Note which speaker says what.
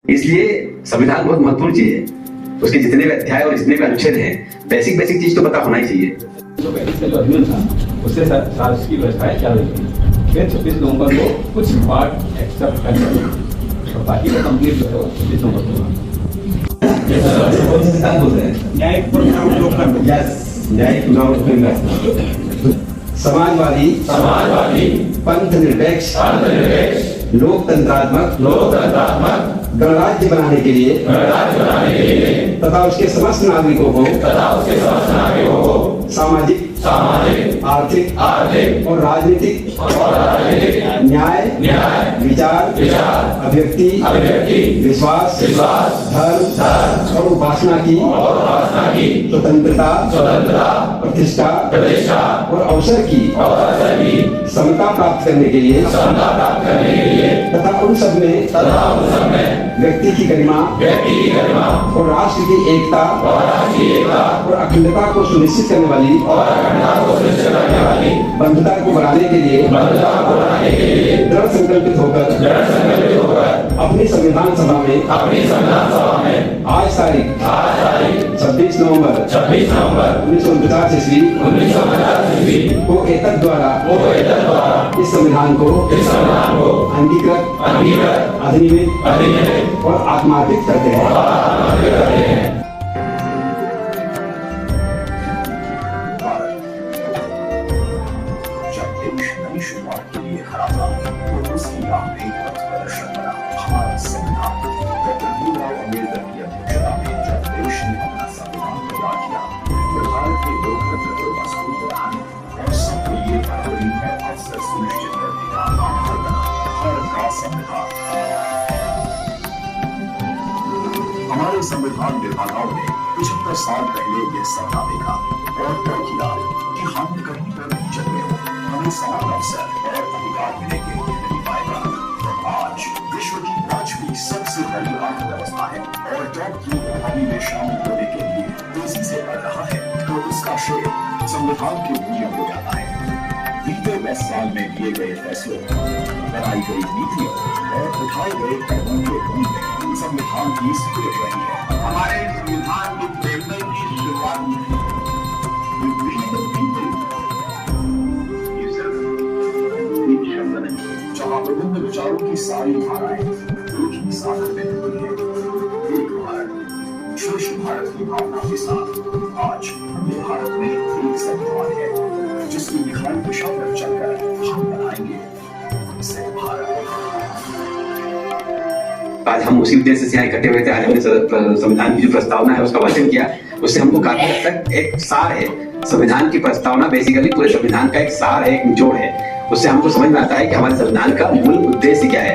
Speaker 1: इसलिए संविधान बहुत महत्वपूर्ण चीज है। उसके जितने भी अध्याय और जितने भी अनुच्छेद हैं, बेसिक चीज तो पता होना ही चाहिए।
Speaker 2: जो पहले से जो अधिनियम था उससे शासकीय व्यवस्थाएं चालू हुई। फिर 26 नवंबर को कुछ पार्ट एक्सेप्ट कर दिए और बाकी का कंप्लीट जो है 26 नवंबर को
Speaker 3: समाजवादी पंथ निरपेक्ष लोकतंत्रात्मक गणराज्य बनाने के लिए तथा उसके समस्त नागरिकों को सामाजिक आर्थिक और राजनीतिक न्याय विचार अभिव्यक्ति विश्वास धर्म और उपासना की स्वतंत्रता प्रतिष्ठा और अवसर की समता प्राप्त करने के लिए तथा उन सब में व्यक्ति की गरिमा और राष्ट्र की एकता और अखंडता को सुनिश्चित करने वाली बंधुता को बढ़ाने के लिए दृढ़ संकल्पित होकर अपनी संविधान सभा में आज तारीख 26 नवंबर 1949 ईस्वी को एतद द्वारा इस संविधान को अंगीकृत अधिनियमित और आत्मार्पित करते हैं।
Speaker 4: नई शुरुआत के लिए खड़ा था तो उसकी राह में पथ प्रदर्शन बना हमारा संविधान। डॉक्टर भीमराव अम्बेडकर की अध्यक्षता में जब देश ने अपना संविधान तैयार किया तो भारत के लोकतंत्र को मजबूत बनाने और सबके लिए बराबरी का अवसर सुनिश्चित करने का आधार बना भारत का संविधान। हमारे संविधान निर्माताओं ने 75 साल पहले यह सपना देखा और तय किया कि हम कहीं पर नहीं चल रहे हो, हमें समान अवसर और अधिकार मिलेंगे, ये नहीं पाएगा। तो आज विश्व की 5वीं सबसे बड़ी अर्थव्यवस्था है और जब की इकोनॉमी में शामिल होने के लिए तेजी से बढ़ रहा है तो उसका श्रेय संविधान के मूल्यों को जाता है। बीते 10 साल में लिए गए फैसलों, बनाई गई नीतियों और उठाए गए कदमों के मूल्य संविधान की स्पिरिट रही है। हमारे संविधान की प्रेरणा की शुरुआत जहाँ विभिन्न विचारों की सारी धाराएं एक ही सागर में जुड़ी है। एक भारत श्रेष्ठ भारत की भावना के साथ आज हमें भारत में एक संविधान है जिसकी दिखाई दिशा पर चलकर हम बनाएंगे उनसे भारत।
Speaker 1: आज हम उसी उद्देश्य से यहाँ इकट्ठे हुए थे। आज हमने संविधान की जो प्रस्तावना है उसका वाचन किया। उससे हमको काफी हद तक एक सार है। संविधान की प्रस्तावना बेसिकली पूरे संविधान का एक सार है, एक निचोड़ है। उससे हमको समझ में आता है कि हमारे संविधान का मूल उद्देश्य क्या है।